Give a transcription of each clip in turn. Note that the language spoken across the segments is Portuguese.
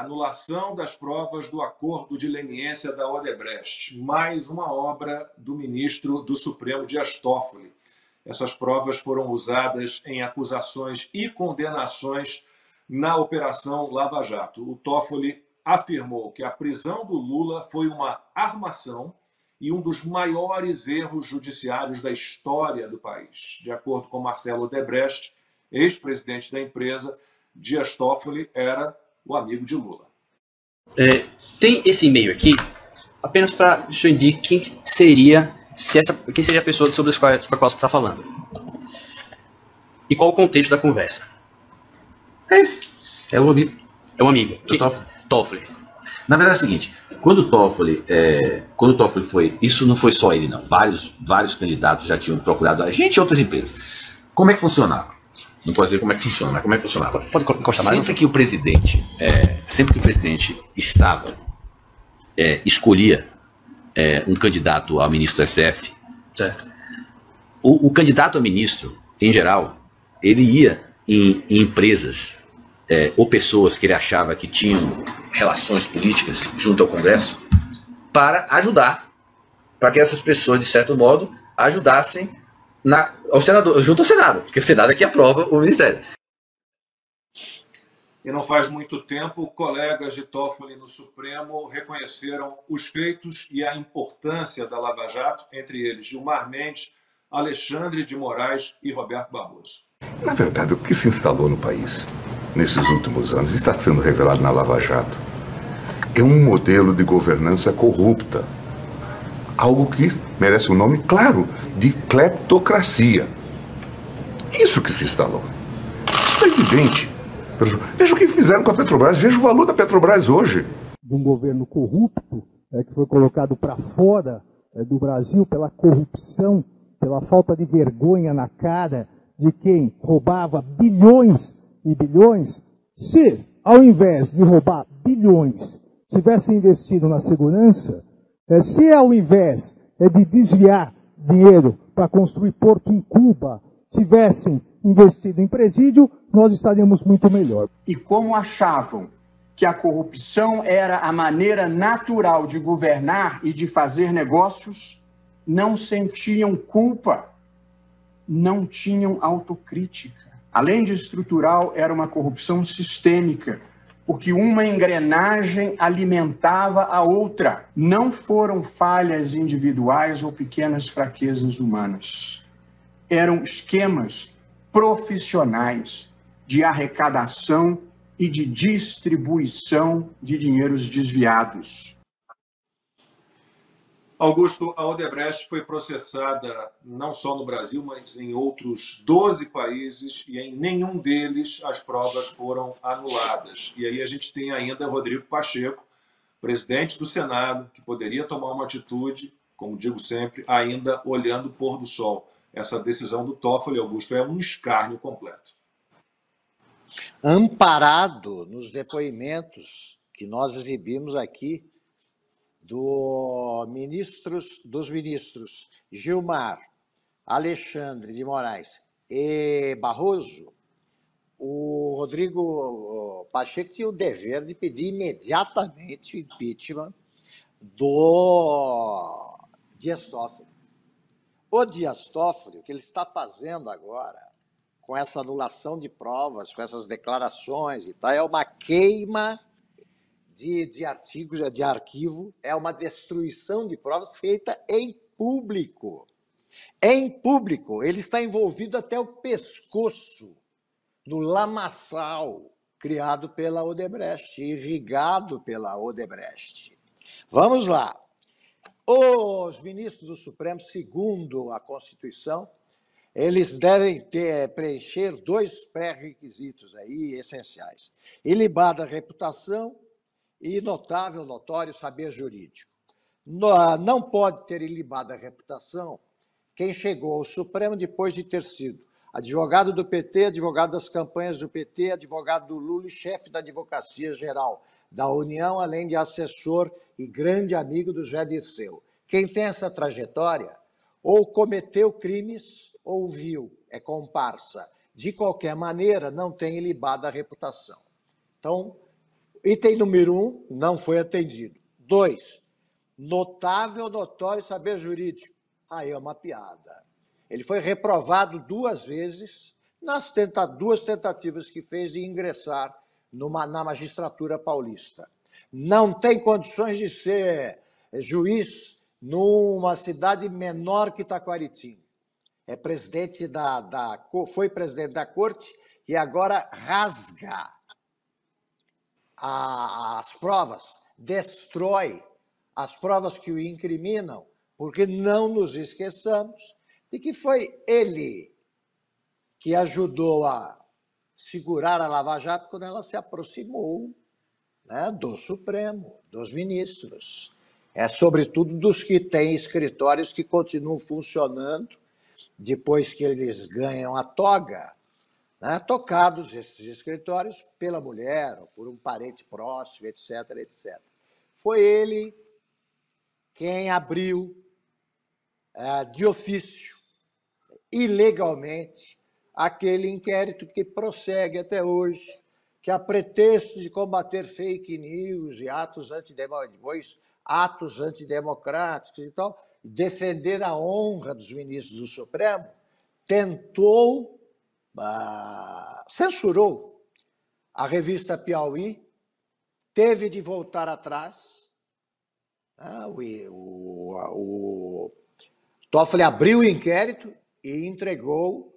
anulação das provas do acordo de leniência da Odebrecht, mais uma obra do ministro do Supremo Dias Toffoli. Essas provas foram usadas em acusações e condenações na Operação Lava Jato. O Toffoli afirmou que a prisão do Lula foi uma armação e um dos maiores erros judiciários da história do país. De acordo com Marcelo Odebrecht, ex-presidente da empresa, Dias Toffoli era o amigo de Lula. Tem esse e-mail aqui, apenas para que o senhor indique quem seria a pessoa sobre a qual você está falando. E qual o contexto da conversa. É isso. É um amigo. É um amigo. Toffoli. Na verdade é o seguinte, quando o Toffoli foi, isso não foi só ele não, vários candidatos já tinham procurado a gente e outras empresas. Como é que funcionava? Não pode dizer como é que funciona, mas como é que funcionava? Pode encostar mais. Sempre que o presidente escolhia um candidato a ministro do SF, certo. O candidato a ministro, em geral, ele ia em empresas ou pessoas que ele achava que tinham relações políticas junto ao Congresso para ajudar, para que essas pessoas, de certo modo, ajudassem junto ao Senado, porque o Senado é que aprova o Ministério. E não faz muito tempo, colegas de Toffoli no Supremo reconheceram os feitos e a importância da Lava Jato, entre eles Gilmar Mendes, Alexandre de Moraes e Roberto Barroso. Na verdade, o que se instalou no país nesses últimos anos, está sendo revelado na Lava Jato, é um modelo de governança corrupta. Algo que merece um nome claro, de cleptocracia. Isso que se instalou. Isso é evidente. Veja o que fizeram com a Petrobras, veja o valor da Petrobras hoje. De um governo corrupto, que foi colocado para fora do Brasil pela corrupção, pela falta de vergonha na cara de quem roubava bilhões e bilhões. Se, ao invés de roubar bilhões, tivesse investido na segurança, se ao invés de desviar dinheiro para construir porto em Cuba, tivessem investido em presídio, nós estaríamos muito melhor. E como achavam que a corrupção era a maneira natural de governar e de fazer negócios, não sentiam culpa, não tinham autocrítica. Além de estrutural, era uma corrupção sistêmica, porque uma engrenagem alimentava a outra. Não foram falhas individuais ou pequenas fraquezas humanas. Eram esquemas profissionais de arrecadação e de distribuição de dinheiros desviados. Augusto, a Odebrecht foi processada não só no Brasil, mas em outros 12 países, e em nenhum deles as provas foram anuladas. E aí a gente tem ainda Rodrigo Pacheco, presidente do Senado, que poderia tomar uma atitude, como digo sempre, ainda olhando o pôr do sol. Essa decisão do Toffoli, Augusto, é um escárnio completo. Amparado nos depoimentos que nós exibimos aqui dos ministros Gilmar, Alexandre de Moraes e Barroso, o Rodrigo Pacheco tinha o dever de pedir imediatamente o impeachment do Dias Toffoli. O Dias Toffoli, o que ele está fazendo agora, com essa anulação de provas, com essas declarações e tal, é uma queima de artigos, de arquivo, é uma destruição de provas feita em público. Em público, ele está envolvido até o pescoço no lamaçal criado pela Odebrecht, irrigado pela Odebrecht. Vamos lá. Os ministros do Supremo, segundo a Constituição, eles devem preencher 2 pré-requisitos aí essenciais: ilibada reputação e notório saber jurídico. Não pode ter ilibada reputação quem chegou ao Supremo depois de ter sido advogado do PT, advogado das campanhas do PT, advogado do Lula e chefe da Advocacia Geral da União, além de assessor e grande amigo do José Dirceu. Quem tem essa trajetória ou cometeu crimes ou viu, é comparsa. De qualquer maneira, não tem ilibada reputação. Então, Item número 1, não foi atendido. 2, notável, notório saber jurídico. Aí é uma piada. Ele foi reprovado 2 vezes nas 2 tentativas que fez de ingressar na magistratura paulista. Não tem condições de ser juiz numa cidade menor que Taquaritinga. É presidente foi presidente da corte e agora rasga as provas, destrói as provas que o incriminam, porque não nos esqueçamos de que foi ele que ajudou a segurar a Lava Jato quando ela se aproximou, né, do Supremo, dos ministros. Sobretudo dos que têm escritórios que continuam funcionando depois que eles ganham a toga, né, tocados esses escritórios pela mulher ou por um parente próximo, etc, etc. Foi ele quem abriu de ofício, ilegalmente, aquele inquérito que prossegue até hoje, que a pretexto de combater fake news e atos antidemocráticos e tal, defender a honra dos ministros do Supremo, tentou, censurou a revista Piauí, teve de voltar atrás. O Toffoli abriu o inquérito e entregou,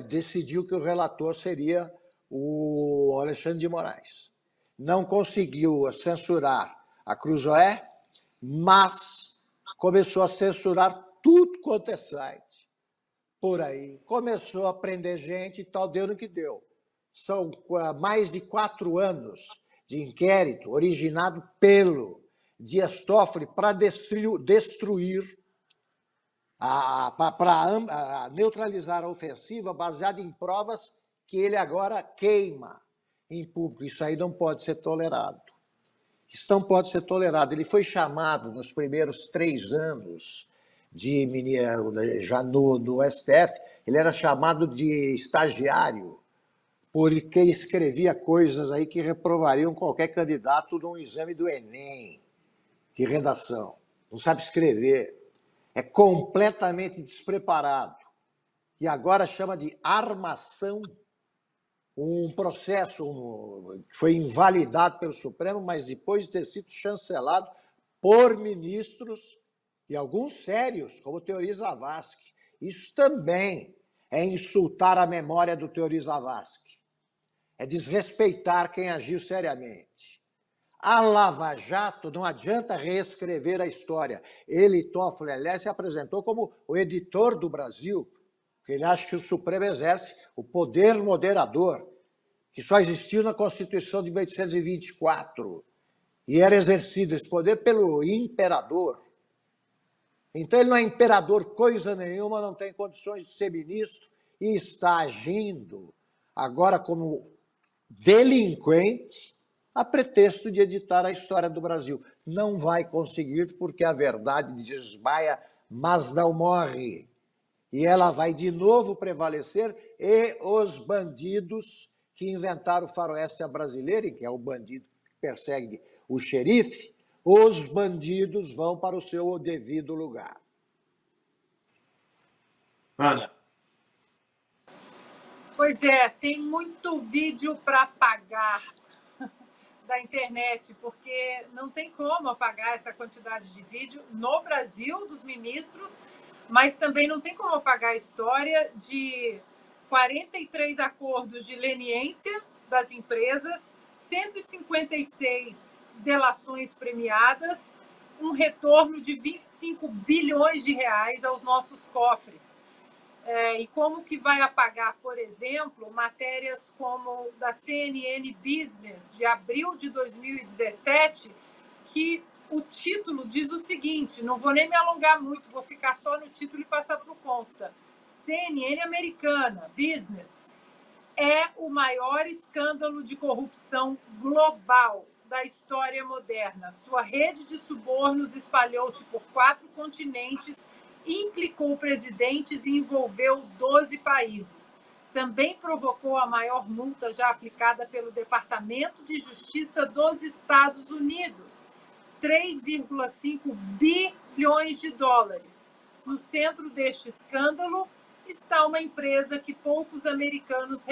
decidiu que o relator seria o Alexandre de Moraes. Não conseguiu censurar a Cruzoé, mas começou a censurar tudo quanto é site por aí. Começou a prender gente e tal, deu no que deu. São mais de 4 anos de inquérito originado pelo Dias Toffoli para destruir, para neutralizar a ofensiva baseada em provas que ele agora queima em público. Isso aí não pode ser tolerado. Isso não pode ser tolerado. Ele foi chamado nos primeiros 3 anos já no STF, ele era chamado de estagiário, porque escrevia coisas aí que reprovariam qualquer candidato num exame do Enem, de redação. Não sabe escrever. É completamente despreparado. E agora chama de armação um processo que foi invalidado pelo Supremo, mas depois de ter sido chancelado por ministros, e alguns sérios, como o Teori Zavascki. Isso também é insultar a memória do Teori Zavascki. É desrespeitar quem agiu seriamente. A Lava Jato, não adianta reescrever a história. Ele, Toffoli, aliás, se apresentou como o editor do Brasil, porque ele acha que o Supremo exerce o poder moderador, que só existiu na Constituição de 1824, e era exercido esse poder pelo imperador. Então ele não é imperador coisa nenhuma, não tem condições de ser ministro e está agindo agora como delinquente a pretexto de editar a história do Brasil. Não vai conseguir porque a verdade desmaia, mas não morre. E ela vai de novo prevalecer e os bandidos que inventaram o faroeste brasileiro, que é o bandido que persegue o xerife, os bandidos vão para o seu devido lugar. Ana. Pois é, tem muito vídeo para apagar da internet, porque não tem como apagar essa quantidade de vídeo no Brasil dos ministros, mas também não tem como apagar a história de 43 acordos de leniência das empresas, 156 delações premiadas, um retorno de 25 bilhões de reais aos nossos cofres. E como que vai apagar, por exemplo, matérias como da CNN Business, de abril de 2017, que o título diz o seguinte, não vou nem me alongar muito, vou ficar só no título e passar para o Consta. CNN americana, Business, é o maior escândalo de corrupção global da história moderna. Sua rede de subornos espalhou-se por 4 continentes, implicou presidentes e envolveu 12 países. também provocou a maior multa já aplicada pelo Departamento de Justiça dos Estados Unidos, 3,5 bilhões de dólares. No centro deste escândalo está uma empresa que poucos americanos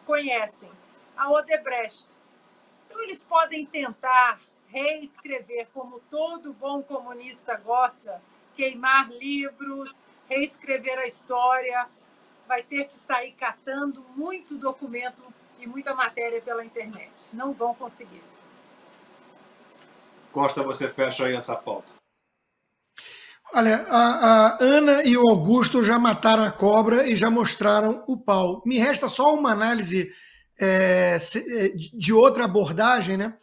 conhecem, a Odebrecht. Então, eles podem tentar reescrever, como todo bom comunista gosta, queimar livros, reescrever a história, vai ter que sair catando muito documento e muita matéria pela internet. Não vão conseguir. Costa, você fecha aí essa pauta. Olha, a Ana e o Augusto já mataram a cobra e já mostraram o pau. Me resta só uma análise de outra abordagem, né?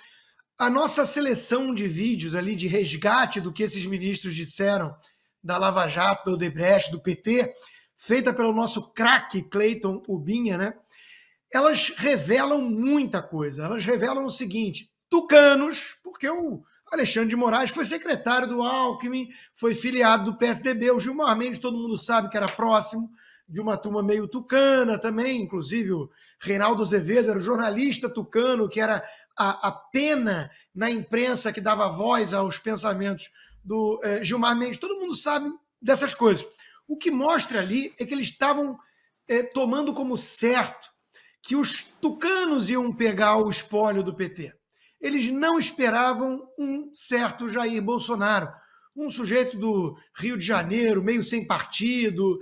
A nossa seleção de vídeos ali de resgate do que esses ministros disseram da Lava Jato, da Odebrecht, do PT, feita pelo nosso craque Cleiton Ubinha, né? Elas revelam muita coisa. Elas revelam o seguinte: tucanos, porque o Alexandre de Moraes foi secretário do Alckmin, foi filiado do PSDB, o Gilmar Mendes, todo mundo sabe que era próximo de uma turma meio tucana também, inclusive o Reinaldo Azevedo era o jornalista tucano, que era a pena na imprensa que dava voz aos pensamentos do Gilmar Mendes. Todo mundo sabe dessas coisas. O que mostra ali é que eles estavam tomando como certo que os tucanos iam pegar o espólio do PT. Eles não esperavam um certo Jair Bolsonaro, um sujeito do Rio de Janeiro, meio sem partido,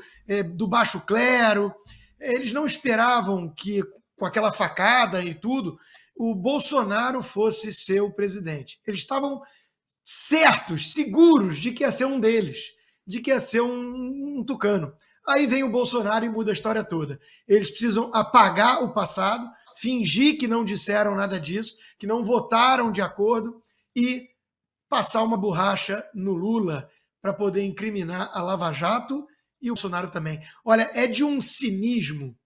do baixo clero. Eles não esperavam que, com aquela facada e tudo, o Bolsonaro fosse ser o presidente. Eles estavam certos, seguros de que ia ser um deles, de que ia ser um tucano. Aí vem o Bolsonaro e muda a história toda. Eles precisam apagar o passado, fingir que não disseram nada disso, que não votaram de acordo e passar uma borracha no Lula para poder incriminar a Lava Jato e o Bolsonaro também. Olha, é de um cinismo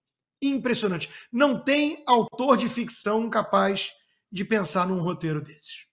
impressionante. Não tem autor de ficção capaz de pensar num roteiro desses.